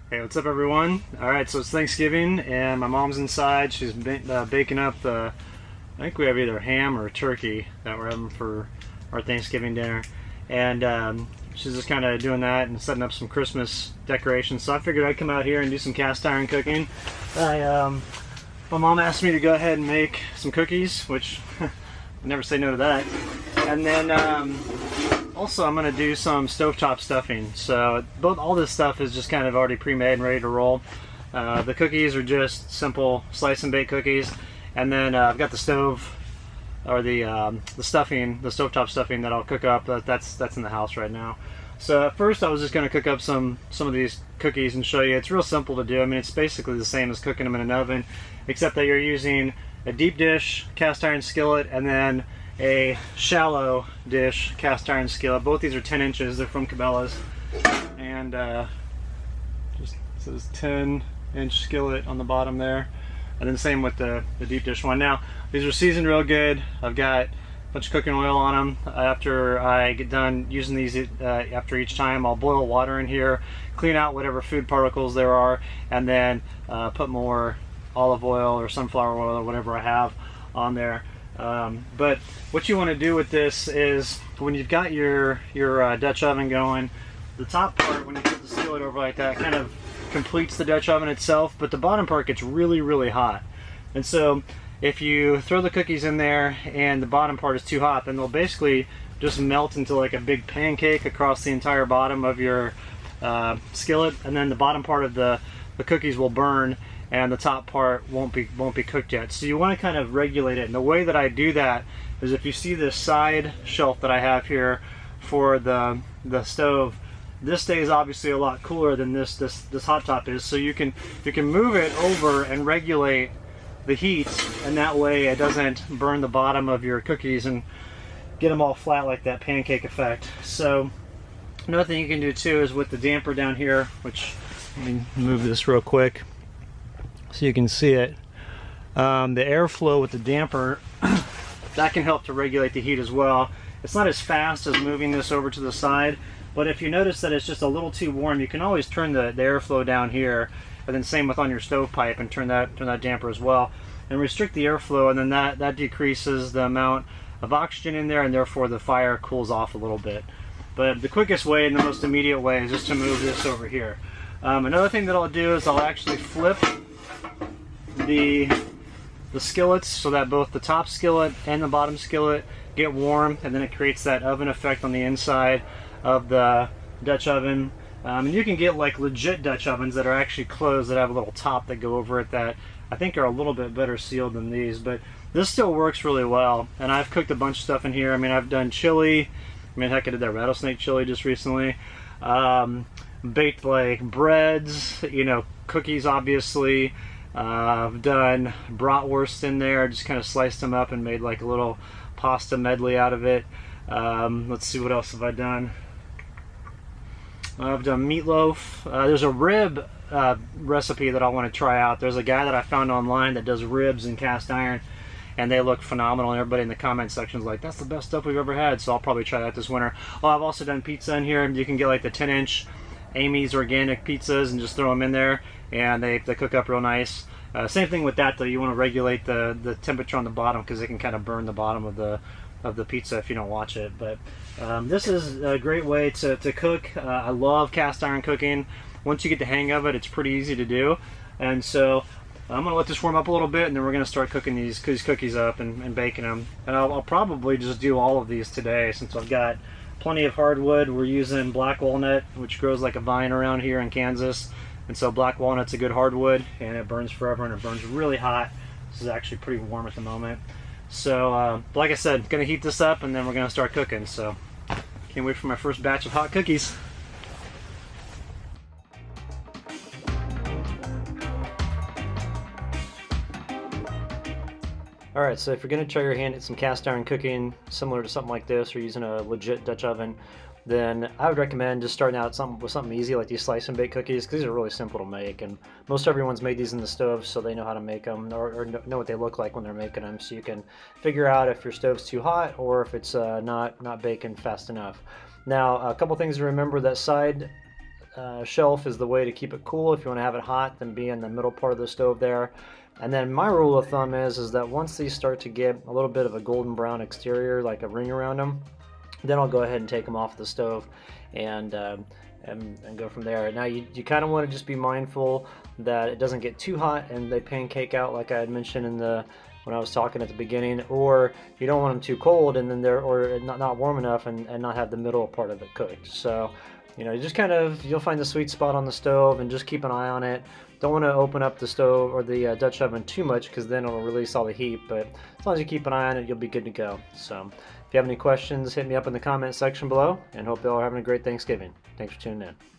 Hey, what's up, everyone? All right, so it's Thanksgiving, and my mom's inside. She's baking up I think we have either ham or turkey that we're having for our Thanksgiving dinner, and she's just kind of doing that and setting up some Christmas decorations. So I figured I'd come out here and do some cast iron cooking. My mom asked me to go ahead and make some cookies, which I never say no to that. And then also I'm going to do some stovetop stuffing. So all this stuff is just kind of already pre-made and ready to roll. The cookies are just simple slice and bake cookies. And then I've got the stove, or the stuffing, the stovetop stuffing that I'll cook up. That's in the house right now. So at first I was just going to cook up some of these cookies and show you. It's real simple to do. I mean, it's basically the same as cooking them in an oven, except that you're using a deep dish cast iron skillet and then a shallow dish cast iron skillet. Both these are 10 inches. They're from Cabela's, and just says 10-inch skillet on the bottom there. And then same with the deep dish one. Now these are seasoned real good. I've got a bunch of cooking oil on them. After I get done using these, after each time, I'll boil water in here, clean out whatever food particles there are, and then put more olive oil or sunflower oil or whatever I have on there. But what you want to do with this is, when you've got your Dutch oven going, the top part, when you put the skillet over like that, kind of completes the Dutch oven itself, but the bottom part gets really, really hot. And so if you throw the cookies in there and the bottom part is too hot, then they'll basically just melt into like a big pancake across the entire bottom of your skillet, and then the bottom part of the cookies will burn and the top part won't be cooked yet. So you want to kind of regulate it. And the way that I do that is, if you see this side shelf that I have here for the stove, this stays obviously a lot cooler than this hot top is. So you can move it over and regulate the heat, and that way it doesn't burn the bottom of your cookies and get them all flat like that pancake effect. So another thing you can do too is with the damper down here, which, let me move this real quick so you can see it. The airflow with the damper that can help to regulate the heat as well. It's not as fast as moving this over to the side, but if you notice that it's just a little too warm, you can always turn the airflow down here, and then same with on your stovepipe, and turn that damper as well, and restrict the airflow, and then that decreases the amount of oxygen in there, and therefore the fire cools off a little bit. But the quickest way and the most immediate way is just to move this over here. Another thing that I'll do is I'll actually flip the skillets so that both the top skillet and the bottom skillet get warm, and then it creates that oven effect on the inside of the Dutch oven. And you can get like legit Dutch ovens that are actually closed, that have a little top that go over it, that I think are a little bit better sealed than these, but this still works really well. And I've cooked a bunch of stuff in here. I mean, I've done chili. I mean, heck, I did that rattlesnake chili just recently. Baked like breads, cookies obviously. I've done bratwurst in there, just kind of sliced them up and made like a little pasta medley out of it. Let's see, what else have I done? I've done meatloaf. There's a rib recipe that I want to try out. There's a guy that I found online that does ribs in cast iron, and they look phenomenal, and everybody in the comment section is like, that's the best stuff we've ever had, so I'll probably try that this winter. Oh, I've also done pizza in here. You can get like the 10-inch Amy's organic pizzas and just throw them in there, and they cook up real nice. Same thing with that though, you want to regulate the temperature on the bottom, because it can kind of burn the bottom of the pizza if you don't watch it. But this is a great way to cook. I love cast iron cooking. Once you get the hang of it, it's pretty easy to do. And so I'm going to let this warm up a little bit, and then we're going to start cooking these cookies up and baking them. And I'll probably just do all of these today, since I've got plenty of hardwood. We're using black walnut, which grows like a vine around here in Kansas. And so black walnut's a good hardwood, and it burns forever, and it burns really hot. This is actually pretty warm at the moment. So, like I said, going to heat this up, and then we're going to start cooking. So, can't wait for my first batch of hot cookies. Alright, so if you're going to try your hand at some cast iron cooking, similar to something like this, or using a legit Dutch oven, then I would recommend just starting out with something easy like these slice and bake cookies, because these are really simple to make, and most everyone's made these in the stove, so they know how to make them, or know what they look like when they're making them, so you can figure out if your stove's too hot or if it's not baking fast enough. Now, a couple things to remember: that side shelf is the way to keep it cool. If you want to have it hot, then be in the middle part of the stove there. And then my rule of thumb is that once these start to get a little bit of a golden brown exterior, like a ring around them, then I'll go ahead and take them off the stove and go from there. Now you kind of want to just be mindful that it doesn't get too hot and they pancake out, like I had mentioned when I was talking at the beginning, or you don't want them too cold and then or not warm enough and not have the middle part of it cooked. So you just you'll find the sweet spot on the stove and just keep an eye on it. Don't want to open up the stove or the Dutch oven too much, because then it'll release all the heat, but as long as you keep an eye on it, you'll be good to go. So if you have any questions, hit me up in the comment section below, and hope you all are having a great Thanksgiving. Thanks for tuning in.